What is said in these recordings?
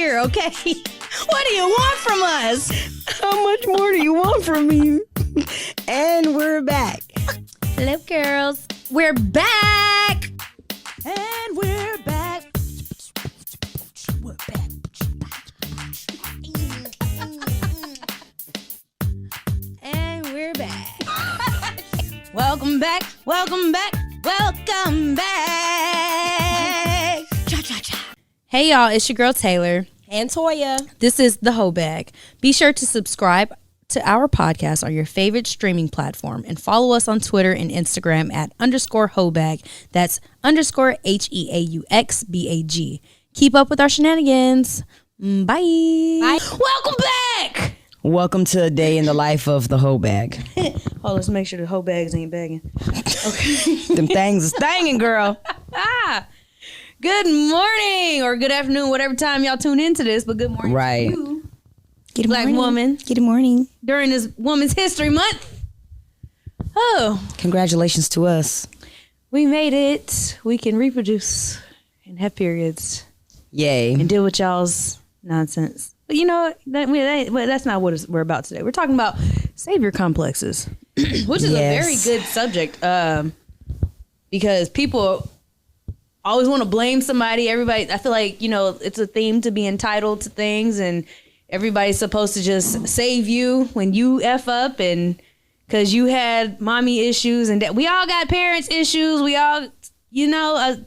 here, okay? What do you want from us? How much more do you want from me? And we're back. Hello, girls. We're back. And we're back. We're back. And we're back. Welcome back. Welcome back. Welcome back. Cha-cha-cha. Hey, y'all. It's your girl, Taylor. And Toya. This is the Heaux Bag. Be sure to subscribe to our podcast on your favorite streaming platform and follow us on Twitter and Instagram at _Heaux Bag. That's _HEAUXBAG. Keep up with our shenanigans. Bye. Bye. Welcome back. Welcome to a day in the life of the Heaux Bag. Oh, let's make sure the Heaux Bags ain't begging. Okay. Them things is thangin', girl. Good morning or good afternoon, whatever time y'all tune into this, but good morning Right. to you. Good Black morning. woman. Good morning. During this Women's History Month. Oh, Congratulations to us. we made it. We can reproduce and have periods Yay. and deal with y'all's nonsense. But you know, that's not what we're about today. We're talking about savior complexes, which is a very good subject because people always want to blame somebody. Everybody, I feel like, you know, it's a theme to be entitled to things and everybody's supposed to just save you when you F up and because you had mommy issues and that we all got parents issues. We all, you know,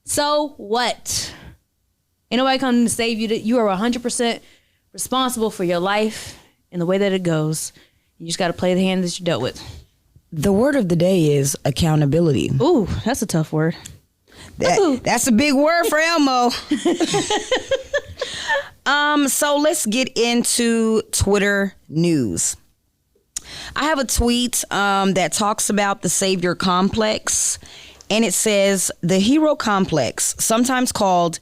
so what? Ain't nobody coming to save you. You are 100% responsible for your life and the way that it goes. You just got to play the hand that you dealt with. The word of the day is accountability. Ooh, that's a tough word. That's a big word for Elmo. So let's get into Twitter news. I have a tweet that talks about the savior complex, and it says the hero complex, sometimes called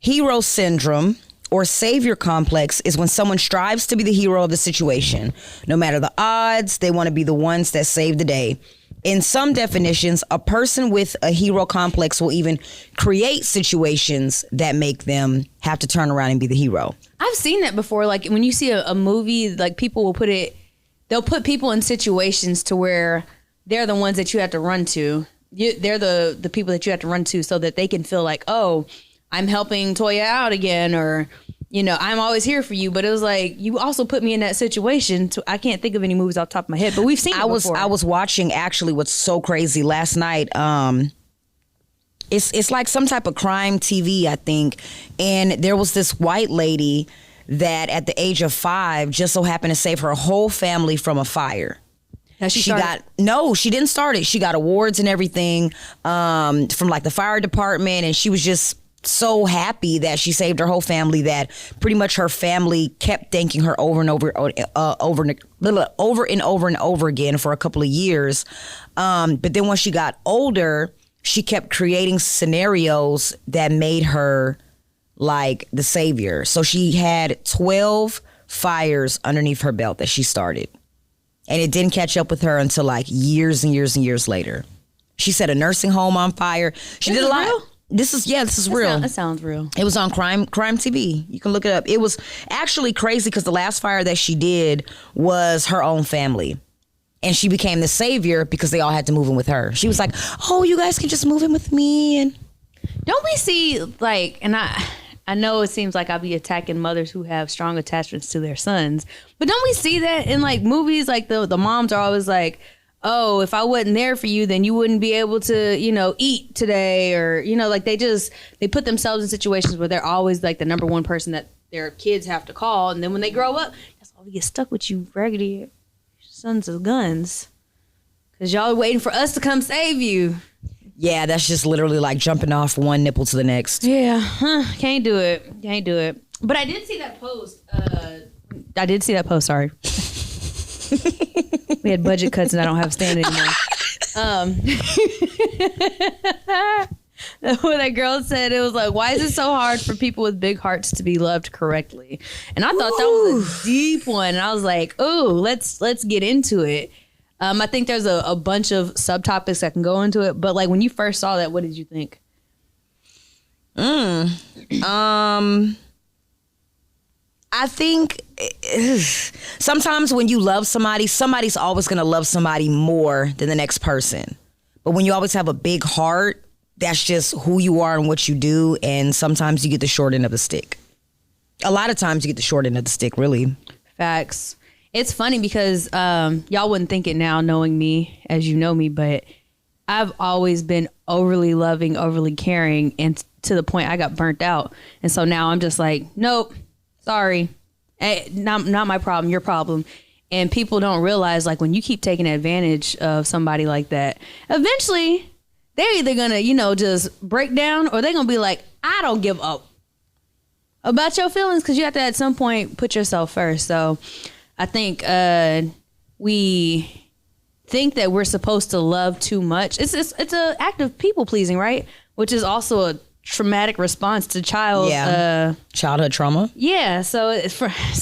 hero syndrome or savior complex, is when someone strives to be the hero of the situation. No matter the odds, they want to be the ones that save the day. In some definitions, a person with a hero complex will even create situations that make them have to turn around and be the hero. I've seen that before. Like when you see a movie, like people will they'll put people in situations to where they're the ones that you have to run to. They're the people that you have to run to so that they can feel like, oh, I'm helping Toya out again, or, you know, I'm always here for you. But it was like, you also put me in that situation. I can't think of any movies off the top of my head, but we've seen it before. I was watching, actually, what's so crazy last night. It's like some type of crime TV, I think. And there was this white lady that at the age of 5 just so happened to save her whole family from a fire. She didn't start it. She got awards and everything from like the fire department, and she was just so happy that she saved her whole family that pretty much her family kept thanking her over and over and over again for a couple of years. But then when she got older, she kept creating scenarios that made her like the savior. So she had 12 fires underneath her belt that she started. And it didn't catch up with her until like years and years and years later. She set a nursing home on fire. She did a lot. Real? This is real. That sounds real. It was on crime TV. You can look it up. It was actually crazy because the last fire that she did was her own family. And she became the savior because they all had to move in with her. She was like, oh, you guys can just move in with me. And don't we see like, and I know it seems like I'll be attacking mothers who have strong attachments to their sons, but don't we see that in like movies? Like the moms are always like, oh, if I wasn't there for you, then you wouldn't be able to, you know, eat today. Or, you know, like they put themselves in situations where they're always like the number one person that their kids have to call. And then when they grow up, that's why we get stuck with you raggedy sons of guns. Because y'all are waiting for us to come save you. yeah, that's just literally like jumping off one nipple to the next. Yeah, can't do it. But I did see that post. Sorry. We had budget cuts and I don't have a stand anymore. When that girl said, it was like, why is it so hard for people with big hearts to be loved correctly? And I thought that was a deep one. And I was like, oh, let's get into it. I think there's a bunch of subtopics that can go into it. But like when you first saw that, what did you think? I think sometimes when you love somebody, somebody's always going to love somebody more than the next person. But when you always have a big heart, that's just who you are and what you do. And sometimes you get the short end of the stick. A lot of times you get the short end of the stick, really. Facts. It's funny because y'all wouldn't think it now knowing me as you know me, but I've always been overly loving, overly caring, and to the point I got burnt out. And so now I'm just like, nope, sorry. Not my problem, your problem. And people don't realize, like, when you keep taking advantage of somebody like that, eventually they're either going to, just break down, or they're going to be like, I don't give up about your feelings, because you have to at some point put yourself first. So I think we think that we're supposed to love too much. It's an act of people pleasing, right? Which is also a traumatic response to childhood trauma. Yeah. So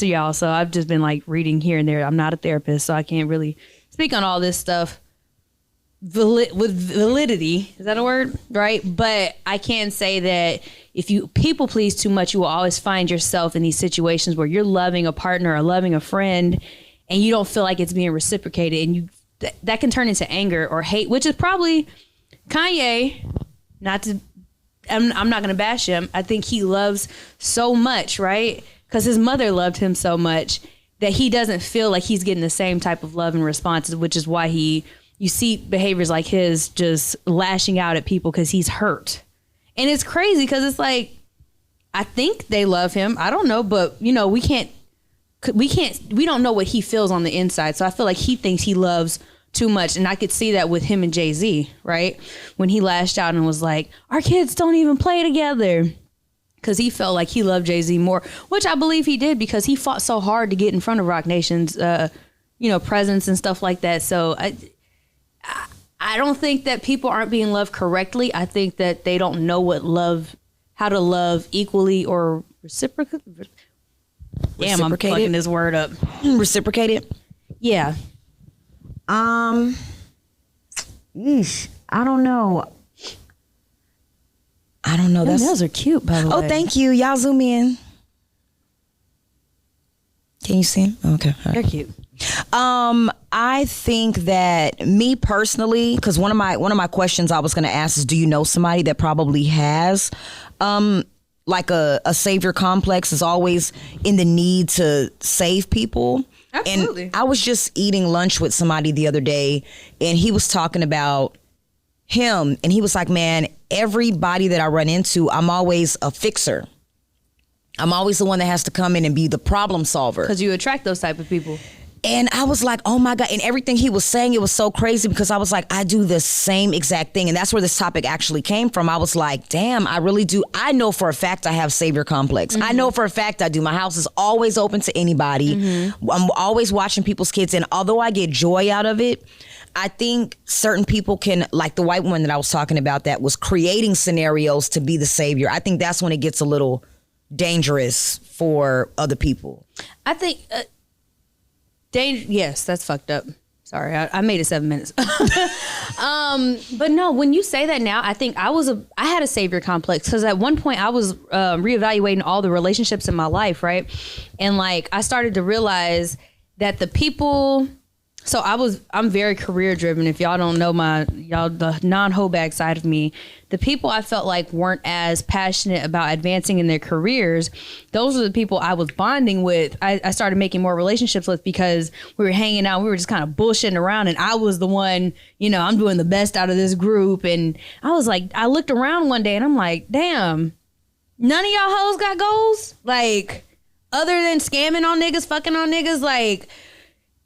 y'all. So I've just been like reading here and there. I'm not a therapist, so I can't really speak on all this stuff with validity. Is that a word? Right. But I can say that if you people please too much, you will always find yourself in these situations where you're loving a partner or loving a friend, and you don't feel like it's being reciprocated, and that can turn into anger or hate, which is probably Kanye. I'm not going to bash him. I think he loves so much, right? Because his mother loved him so much that he doesn't feel like he's getting the same type of love and responses, which is why you see behaviors like his, just lashing out at people because he's hurt. And it's crazy because it's like, I think they love him. I don't know, but we don't know what he feels on the inside. So I feel like he thinks he loves too much. And I could see that with him and Jay-Z, right? When he lashed out and was like, our kids don't even play together. Because he felt like he loved Jay-Z more, which I believe he did, because he fought so hard to get in front of Roc Nation's, presence and stuff like that. So I don't think that people aren't being loved correctly. I think that they don't know how to love equally or reciprocate. Damn, I'm fucking this word up. Reciprocated? Yeah. I don't know. Your nails are cute, by the way. Oh, thank you. Y'all zoom in. Can you see them? Okay. Right. They're cute. I think that me personally, because one of my questions I was going to ask is, do you know somebody that probably has like a savior complex, is always in the need to save people? Absolutely. And I was just eating lunch with somebody the other day, and he was talking about him, and he was like, man, everybody that I run into, I'm always a fixer. I'm always the one that has to come in and be the problem solver. Because you attract those type of people. And I was like, oh my God. And everything he was saying, it was so crazy, because I was like, I do the same exact thing. And that's where this topic actually came from. I was like, damn, I really do. I know for a fact I have savior complex. Mm-hmm. I know for a fact I do. My house is always open to anybody. Mm-hmm. I'm always watching people's kids. And although I get joy out of it, I think certain people can, like the white woman that I was talking about that was creating scenarios to be the savior. I think that's when it gets a little dangerous for other people. I think... yes, that's fucked up. Sorry, I made it 7 minutes. But no, when you say that now, I think I had a savior complex, because at one point I was reevaluating all the relationships in my life, right? And like I started to realize that the people. So I'm very career driven. If y'all don't know the non-Heaux Bag side of me, the people I felt like weren't as passionate about advancing in their careers, those are the people I was bonding with. I started making more relationships with, because we were hanging out. We were just kind of bullshitting around, and I was the one, I'm doing the best out of this group. And I was like, I looked around one day and I'm like, damn, none of y'all hoes got goals? Like, other than scamming on niggas, fucking on niggas, like...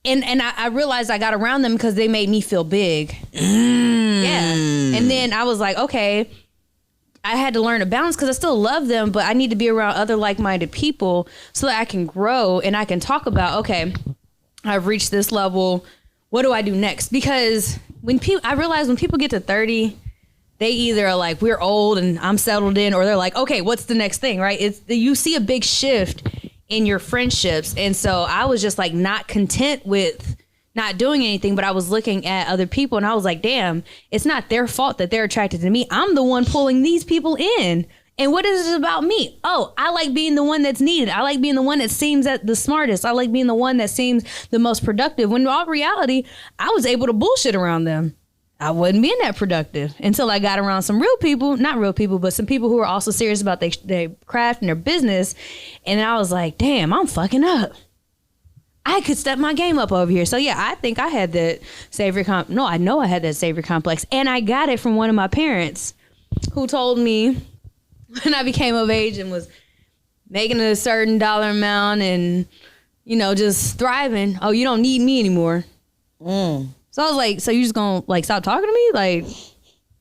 And I realized I got around them because they made me feel big. Yeah. And then I was like, okay, I had to learn to balance, because I still love them, but I need to be around other like-minded people so that I can grow and I can talk about, okay, I've reached this level. What do I do next? Because I realize when people get to 30, they either are like, we're old and I'm settled in, or they're like, okay, what's the next thing, right? You see a big shift in your friendships. And so I was just like not content with not doing anything, but I was looking at other people and I was like, damn, it's not their fault that they're attracted to me. I'm the one pulling these people in. And what is it about me? Oh, I like being the one that's needed. I like being the one that seems the smartest. I like being the one that seems the most productive. When in all reality, I was able to bullshit around them. I wasn't being that productive until I got around some real people, not real people, but some people who are also serious about their craft and their business. And I was like, damn, I'm fucking up. I could step my game up over here. So yeah, I think I had that I know I had that savior complex. And I got it from one of my parents who told me when I became of age and was making a certain dollar amount and, you know, just thriving. Oh, you don't need me anymore. So I was like, so you just gonna like stop talking to me? Like,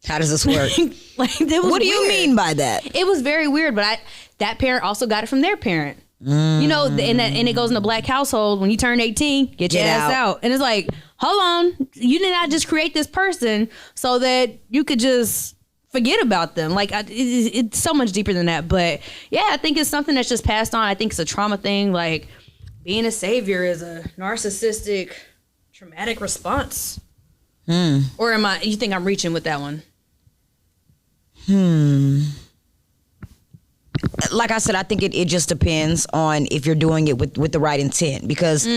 how does this work? Like, it was what do you weird. mean by that? It was very weird, but that parent also got it from their parent. You know, and it goes in a black household. When you turn 18, get your ass out. And it's like, hold on, you did not just create this person so that you could just forget about them. Like, it's so much deeper than that. But yeah, I think it's something that's just passed on. I think it's a trauma thing. Like, being a savior is a narcissistic, traumatic response. Or you think I'm reaching with that one? Like I said, I think it just depends on if you're doing it with the right intent. Because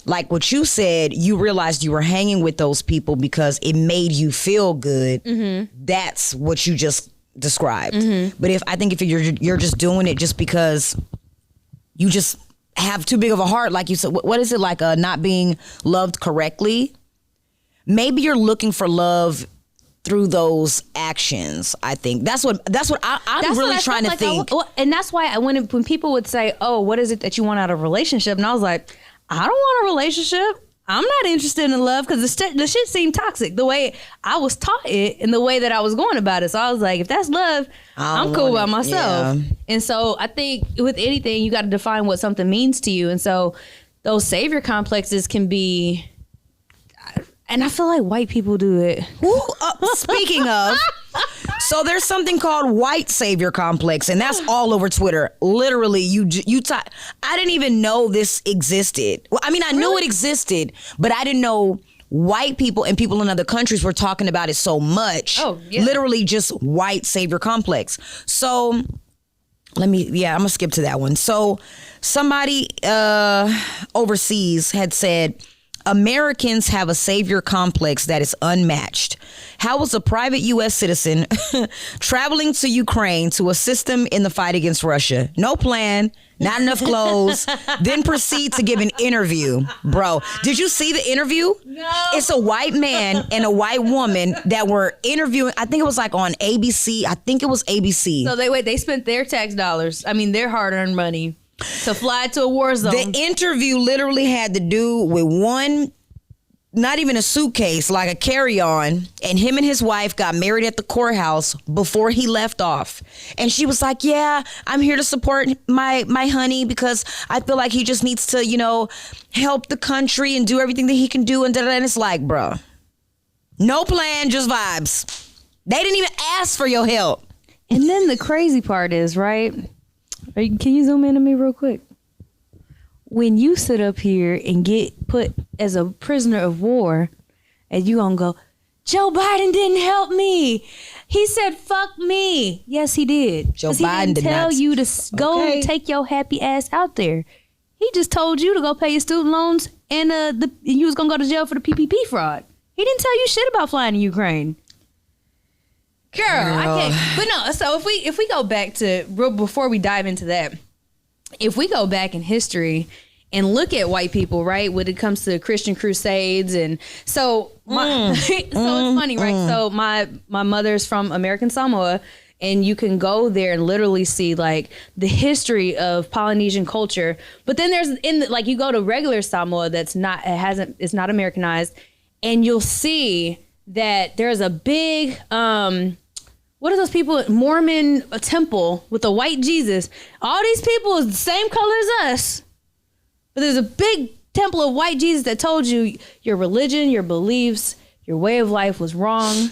like what you said, you realized you were hanging with those people because it made you feel good. That's what you just described. But I think if you're just doing it just because you just have too big of a heart, like you said, what is it, like not being loved correctly? Maybe you're looking for love through those actions. I think that's what I'm really trying to think. And that's why when people would say, "Oh, what is it that you want out of a relationship?" and I was like, I don't want a relationship. I'm not interested in love, because the shit seemed toxic the way I was taught it and the way that I was going about it. So I was like, if that's love, I'm cool by myself. Yeah. And so I think with anything, you got to define what something means to you. And so those savior complexes can be. And I feel like white people do it. Speaking of, so there's something called white savior complex, and that's all over Twitter. Literally, I didn't even know this existed. Well, I mean, I knew it existed, but I didn't know white people and people in other countries were talking about it so much. Oh, yeah. Literally just white savior complex. So I'm gonna skip to that one. So somebody overseas had said, Americans have a savior complex that is unmatched. How was a private U.S. citizen traveling to Ukraine to assist them in the fight against Russia? No plan, not enough clothes, then proceed to give an interview. Bro, did you see the interview? No. It's a white man and a white woman that were interviewing. I think it was like on ABC. I think it was ABC. So they spent their tax dollars. I mean, their hard-earned money to fly to a war zone. The interview literally had to do with one, not even a suitcase, like a carry-on, and him and his wife got married at the courthouse before he left off. And she was like, yeah, I'm here to support my honey because I feel like he just needs to, you know, help the country and do everything that he can do. And it's like, bruh, no plan, just vibes. They didn't even ask for your help. And then the crazy part is, right? Can you zoom in on me real quick? When you sit up here and get put as a prisoner of war, and you gonna go, Joe Biden didn't help me. He said, fuck me. Yes, he did. Joe Biden didn't tell you to go take your happy ass out there. He just told you to go pay your student loans, and you was gonna go to jail for the PPP fraud. He didn't tell you shit about flying to Ukraine. Girl, I can't. But no, so if we go back to, before we dive into that, if we go back in history and look at white people, right, when it comes to Christian crusades, and so it's funny, right? So my mother's from American Samoa, and you can go there and literally see like the history of Polynesian culture. But then there's like you go to regular Samoa it's not Americanized, and you'll see that there's a big what are those people? Mormon temple with a white Jesus. All these people is the same color as us. But there's a big temple of white Jesus that told you your religion, your beliefs, your way of life was wrong,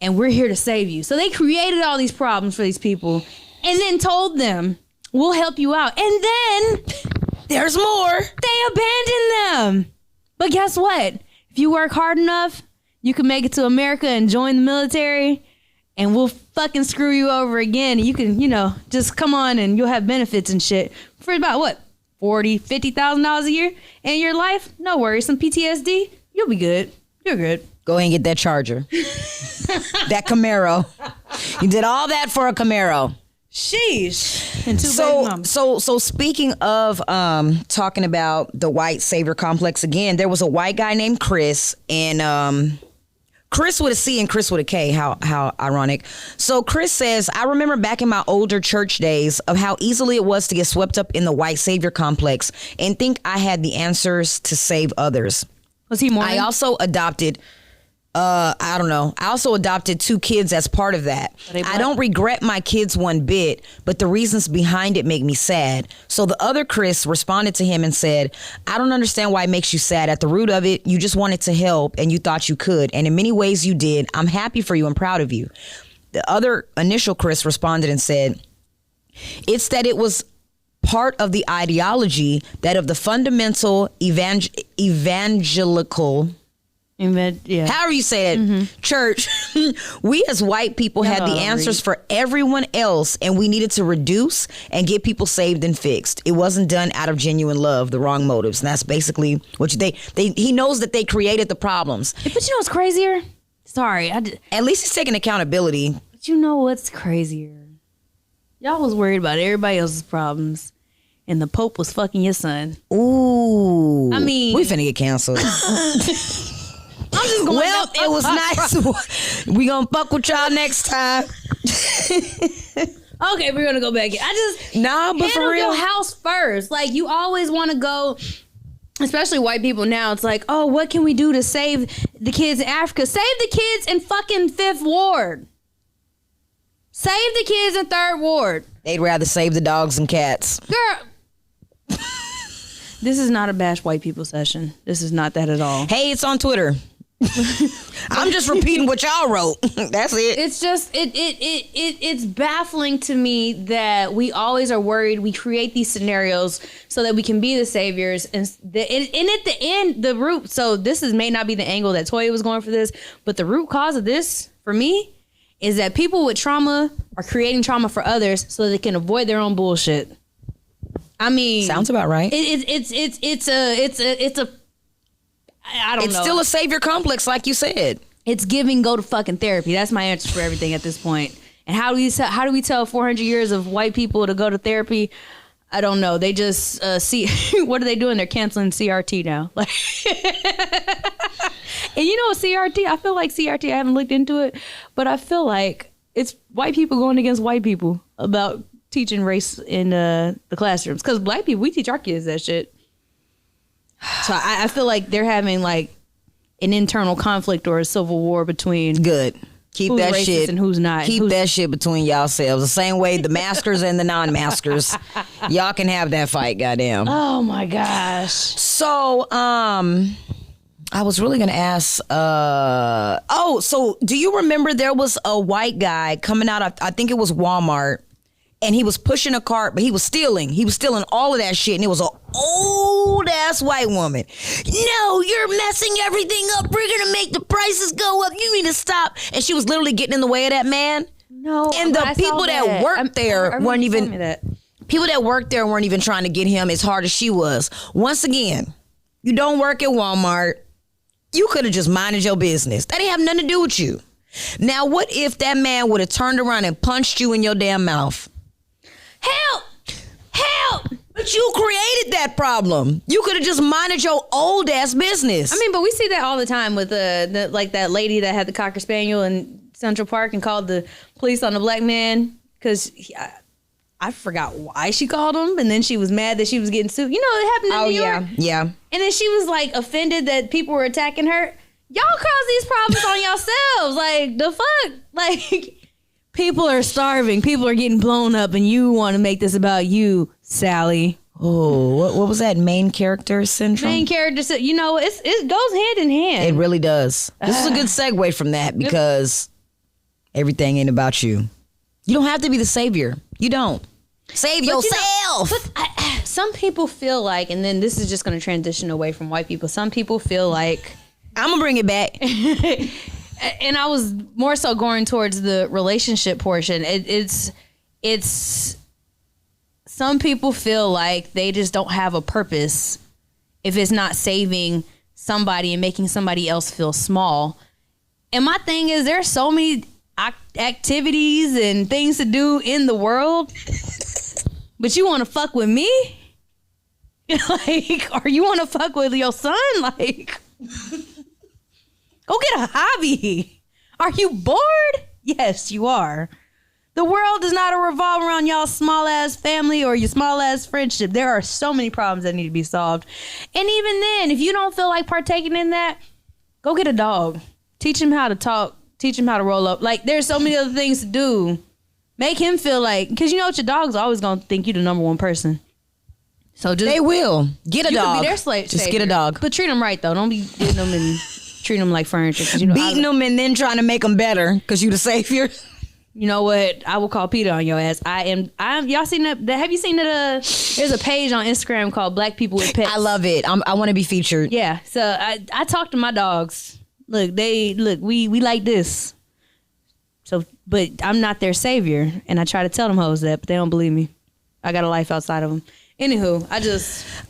and we're here to save you. So they created all these problems for these people and then told them, we'll help you out. And then there's more. They abandoned them. But guess what? If you work hard enough, you can make it to America and join the military, and we'll fucking screw you over again. You can, just come on and you'll have benefits and shit for about what, $40,000-$50,000 a year in your life. No worries, some PTSD, you'll be good. You're good. Go ahead and get that Charger, that Camaro. You did all that for a Camaro. Sheesh. And baby mamas. So speaking of talking about the white savior complex again, there was a white guy named Chris, and Chris with a C and Chris with a K. How ironic. So Chris says, I remember back in my older church days of how easily it was to get swept up in the white savior complex and think I had the answers to save others. Was he Mormon? I also adopted I don't know. I also adopted 2 kids as part of that. I don't regret my kids one bit, but the reasons behind it make me sad. So the other Chris responded to him and said, I don't understand why it makes you sad. At the root of it, you just wanted to help and you thought you could. And in many ways you did. I'm happy for you and proud of you. The other initial Chris responded and said, it's that it was part of the ideology that of the fundamental evangelical however you say it, church, we as white people had the answers for everyone else, and we needed to reduce and get people saved and fixed. It wasn't done out of genuine love, the wrong motives, and that's basically what he knows that they created the problems. But you know what's crazier? Sorry, at least he's taking accountability. But you know what's crazier? Y'all was worried about everybody else's problems, and the Pope was fucking your son. Ooh, I mean, we finna get canceled. I'm just going it was nice. We gonna fuck with y'all next time. Okay, we're gonna go back. But for real, your house first. Like, you always want to go, especially white people now. It's like, oh, what can we do to save the kids in Africa? Save the kids in fucking 5th Ward. Save the kids in 3rd Ward. They'd rather save the dogs and cats. Girl. This is not a bash white people session. This is not that at all. Hey, it's on Twitter. I'm just repeating what y'all wrote. That's it. It's just it's baffling to me that we always are worried. We create these scenarios so that we can be the saviors, and at the end, the root. So this may not be the angle that Toya was going for this, but the root cause of this for me is that people with trauma are creating trauma for others so they can avoid their own bullshit. I mean, sounds about right. It's a I don't know. It's still a savior complex, like you said. It's go to fucking therapy. That's my answer for everything at this point. And how do we tell 400 years of white people to go to therapy? I don't know. They just see what are they doing? They're canceling CRT now. Like, and you know CRT? I feel like CRT. I haven't looked into it, but I feel like it's white people going against white people about teaching race in the classrooms. Because black people, we teach our kids that shit. So I feel like they're having like an internal conflict or a civil war between good. Keep who's that racist shit and who's not. Keep that shit between yourselves. The same way the maskers and the non-maskers. Y'all can have that fight, goddamn. Oh my gosh. So, I was really gonna ask. So do you remember there was a white guy coming out of, I think it was Walmart, and he was pushing a cart, but he was stealing. He was stealing all of that shit, and it was an old ass white woman. No, you're messing everything up. We're gonna make the prices go up. You need to stop. And she was literally getting in the way of that man. No, and the people that worked there weren't even. People that worked there weren't even trying to get him as hard as she was. Once again, you don't work at Walmart. You could have just minded your business. That didn't have nothing to do with you. Now, what if that man would have turned around and punched you in your damn mouth? Help! Help! But you created that problem. You could have just minded your old ass business. I mean, but we see that all the time with like that lady that had the Cocker Spaniel in Central Park and called the police on the black man because I forgot why she called him, and then she was mad that she was getting sued. You know, it happened in New York. Yeah. And then she was like offended that people were attacking her. Y'all cause these problems on yourselves. Like, the fuck? Like, people are starving. People are getting blown up, and you want to make this about you, Sally. Oh, what was that? Main character syndrome? Main character, you know, it goes hand in hand. It really does. This is a good segue from that because everything ain't about you. You don't have to be the savior. You don't. Save yourself. Some people feel like, and then this is just going to transition away from white people. Some people feel like, I'm gonna bring it back. and I was more so going towards the relationship portion. It's some people feel like they just don't have a purpose if it's not saving somebody and making somebody else feel small. And my thing is, there's so many activities and things to do in the world, but you want to fuck with me? Like, or you want to fuck with your son? Like, go get a hobby. Are you bored? Yes, you are. The world does not revolve around y'all's small ass family or your small ass friendship. There are so many problems that need to be solved. And even then, if you don't feel like partaking in that, go get a dog. Teach him how to talk. Teach him how to roll up. Like, there's so many other things to do. Make him feel like, because you know what, your dog's always going to think you the number one person. So just, they will. Get a dog. Be their slave. Just savior. Get a dog. But treat them right, though. Don't be getting them and treating them like furniture. You know, beating them and then trying to make them better because you the savior. You know what? I will call Peter on your ass. I am. Y'all seen that? Have you seen that? There's a page on Instagram called Black People with Pets. I love it. I want to be featured. Yeah. So I talk to my dogs. We like this. So, but I'm not their savior, and I try to tell them hoes that, but they don't believe me. I got a life outside of them. Anywho,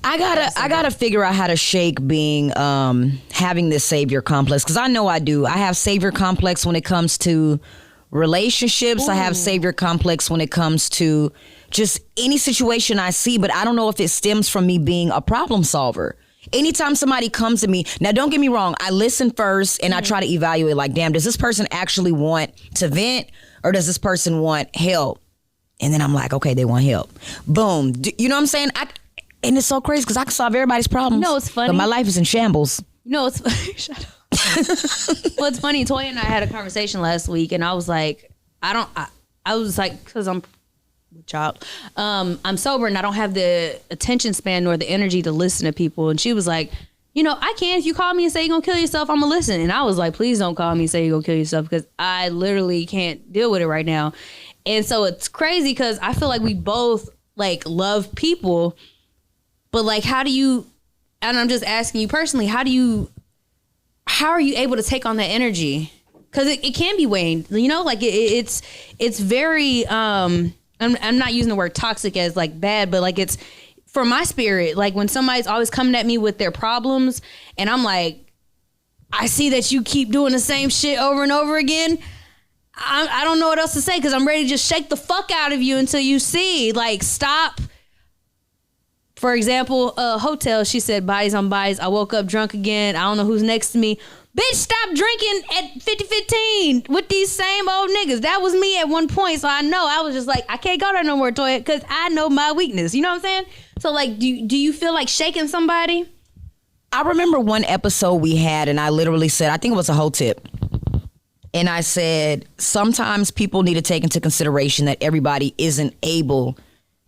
I gotta figure out how to shake being having this savior complex, because I know I do. I have savior complex when it comes to relationships. Ooh. I have savior complex when it comes to just any situation I see, but I don't know if it stems from me being a problem solver. Anytime somebody comes to me, now don't get me wrong, I listen first and I try to evaluate, like, damn, does this person actually want to vent or does this person want help? And then I'm like, okay, they want help. Boom. You know what I'm saying? And it's so crazy because I can solve everybody's problems. You know, it's funny. But my life is in shambles. You know, it's funny. Shut up. Well, it's funny. Toya and I had a conversation last week, and I was like, I was like, because I'm sober and I don't have the attention span nor the energy to listen to people. And she was like, you know, I can. If you call me and say you're going to kill yourself, I'm going to listen. And I was like, please don't call me and say you're going to kill yourself, because I literally can't deal with it right now. And so it's crazy because I feel like we both like love people, but like, how do you, and I'm just asking you personally, how are you able to take on that energy? Because it can be weighing, you know, like it's very, I'm not using the word toxic as like bad, but like it's for my spirit. Like when somebody's always coming at me with their problems and I'm like, I see that you keep doing the same shit over and over again. I don't know what else to say, because I'm ready to just shake the fuck out of you until you see, like, stop. For example, hotel, she said, bodies on bodies. I woke up drunk again. I don't know who's next to me. Bitch, stop drinking at 50-15 with these same old niggas. That was me at one point. So I know, I was just like, I can't go there no more, Toya, because I know my weakness. You know what I'm saying? So, like, do you feel like shaking somebody? I remember one episode we had, and I literally said, I think it was a whole tip. And I said, sometimes people need to take into consideration that everybody isn't able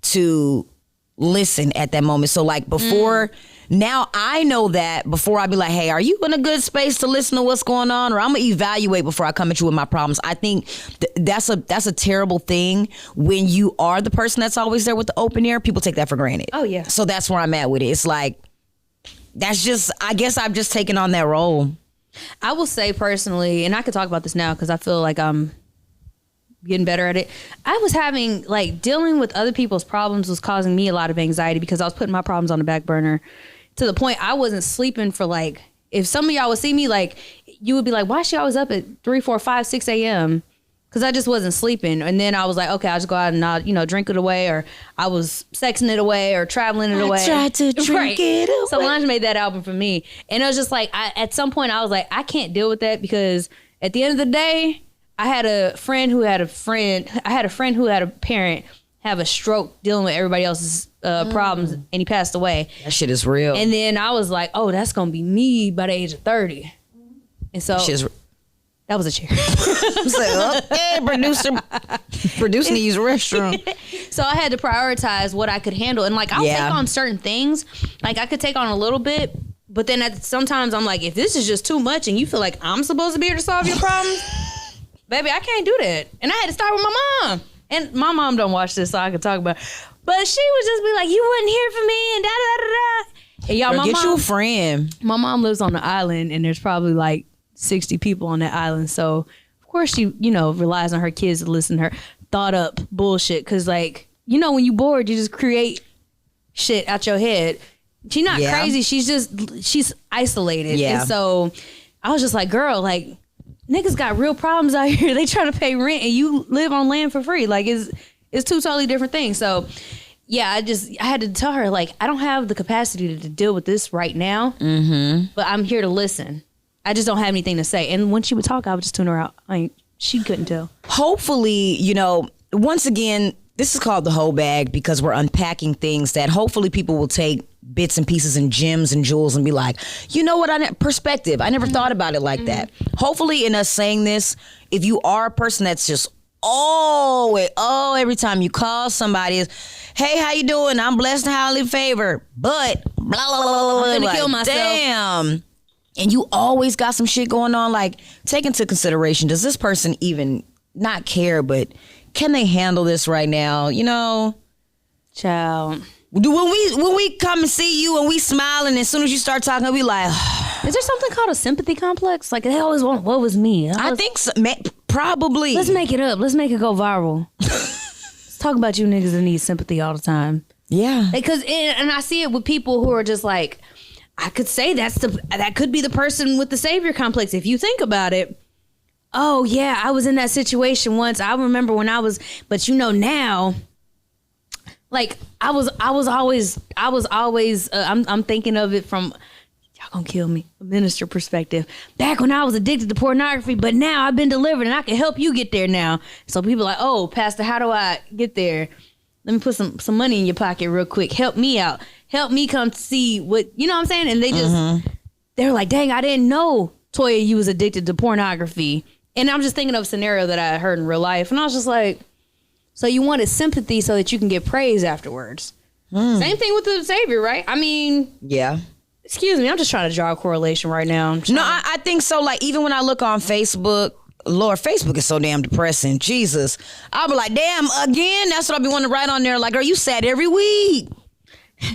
to listen at that moment. So like before, now I know that before I be like, hey, are you in a good space to listen to what's going on? Or I'm gonna evaluate before I come at you with my problems. I think that's a terrible thing when you are the person that's always there with the open ear. People take that for granted. Oh yeah. So that's where I'm at with it. It's like, that's just, I guess I've just taken on that role. I will say personally, and I could talk about this now because I feel like I'm getting better at it. I was having, like, dealing with other people's problems was causing me a lot of anxiety because I was putting my problems on the back burner to the point I wasn't sleeping for, like, if some of y'all would see me, like, you would be like, why is she always up at 3, 4, 5, 6 a.m.? Because I just wasn't sleeping. And then I was like, okay, I'll just go out and I'll, you know, drink it away, or I was sexing it away or traveling it away. I tried to drink it away. Solange made that album for me. And it was just like, at some point I was like, I can't deal with that, because at the end of the day, I had a friend who had a parent have a stroke dealing with everybody else's problems, and he passed away. That shit is real. And then I was like, oh, that's going to be me by the age of 30. And so... that was a chair. Like, okay, producer needs a restroom. So I had to prioritize what I could handle. And like, I'll take on certain things. Like I could take on a little bit, but then sometimes I'm like, if this is just too much and you feel like I'm supposed to be here to solve your problems, baby, I can't do that. And I had to start with my mom. And my mom don't watch this, so I can talk about it. But she would just be like, you wasn't here for me and da-da-da-da-da. And y'all, get you a friend. My mom lives on the island, and there's probably like 60 people on that island. So of course she, relies on her kids to listen to her thought up bullshit. Cause like, when you bored, you just create shit out your head. She's not crazy. She's isolated. Yeah. And so I was just like, girl, like niggas got real problems out here. They trying to pay rent and you live on land for free. Like it's two totally different things. So yeah, I had to tell her, like, I don't have the capacity to deal with this right now, but I'm here to listen. I just don't have anything to say. And when she would talk, I would just tune her out. She couldn't tell. Hopefully, once again, this is called the Heaux Bag because we're unpacking things that hopefully people will take bits and pieces and gems and jewels and be like, you know what, perspective. I never thought about it like that. Hopefully in us saying this, if you are a person that's just every time you call somebody is, hey, how you doing? I'm blessed and highly favored, but blah, blah, blah, blah, I'm gonna kill myself. Damn. And you always got some shit going on. Like, take into consideration, does this person even not care, but can they handle this right now? Child. When we come and see you and we smile and as soon as you start talking, we'll be like, is there something called a sympathy complex? Like they always want, what was me? I think so, probably. Let's make it up. Let's make it go viral. Let's talk about you niggas that need sympathy all the time. Yeah. Because and I see it with people who are just like, I could say that could be the person with the savior complex. If you think about it, oh yeah, I was in that situation once. I remember when I was, but now, like I was always. I'm thinking of it from, y'all gonna kill me, a minister perspective. Back when I was addicted to pornography, but now I've been delivered and I can help you get there now. So people are like, oh, Pastor, how do I get there? Let me put some money in your pocket real quick. Help me out. Help me come see what, you know what I'm saying? And they just, they're like, dang, I didn't know, Toya, you was addicted to pornography. And I'm just thinking of a scenario that I heard in real life. And I was just like, so you wanted sympathy so that you can get praise afterwards. Same thing with the Savior, right? I mean, yeah. Excuse me, I'm just trying to draw a correlation right now. No, I think so. Like, even when I look on Facebook, Lord, Facebook is so damn depressing. Jesus. I'll be like, damn, again? That's what I'll be wanting to write on there. Like, girl, you sad every week.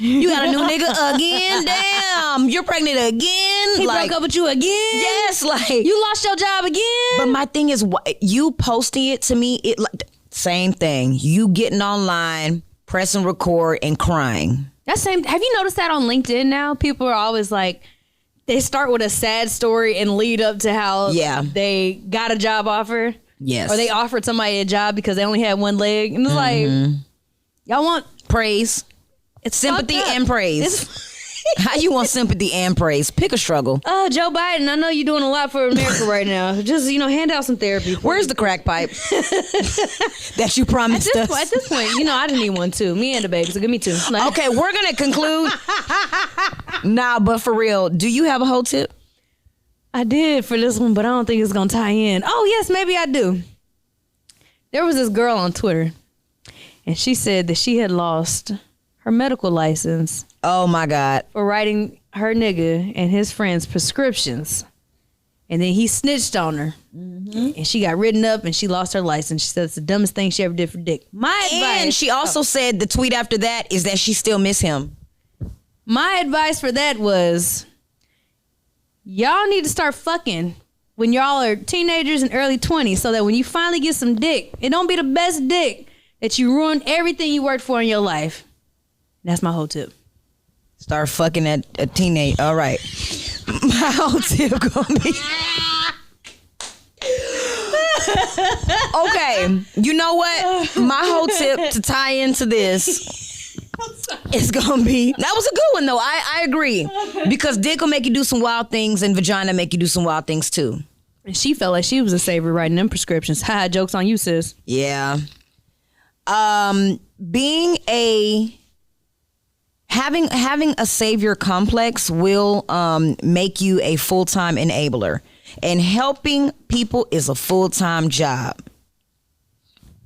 You got a new nigga again? Damn. You're pregnant again? He broke up with you again? Yes, like. You lost your job again? But my thing is, you posting it to me, it like same thing. You getting online, pressing record, and crying. Have you noticed that on LinkedIn now? People are always like, they start with a sad story and lead up to how they got a job offer. Yes. Or they offered somebody a job because they only had one leg. And it's like, y'all want praise. It's sympathy and praise. How you want sympathy and praise? Pick a struggle. Oh, Joe Biden, I know you're doing a lot for America right now. Just, hand out some therapy. Where's the crack pipe that you promised us? At this point, I didn't need one too. Me and the baby, so give me two. Okay, we're going to conclude. Nah, but for real, do you have a whole tip? I did for this one, but I don't think it's going to tie in. Oh, yes, maybe I do. There was this girl on Twitter, and she said that she had lost her medical license. Oh my God. For writing her nigga and his friends prescriptions. And then he snitched on her. And she got written up and she lost her license. She said it's the dumbest thing she ever did for dick. My advice. And she also said the tweet after that is that she still miss him. My advice for that was, y'all need to start fucking when y'all are teenagers and early 20s so that when you finally get some dick, it don't be the best dick that you ruin everything you worked for in your life. That's my whole tip. Start fucking at a teenage. All right. My whole tip gonna be. Okay. You know what? My whole tip to tie into this is gonna be. That was a good one though. I agree. Because dick will make you do some wild things and vagina make you do some wild things too. And she felt like she was a savior writing them prescriptions. Ha, joke's on you, sis. Yeah. Having a savior complex will make you a full-time enabler, and helping people is a full-time job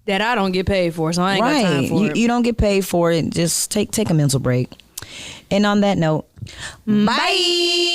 that I don't get paid for, so I ain't got time for it. You don't get paid for it. Just take a mental break. And on that note, bye.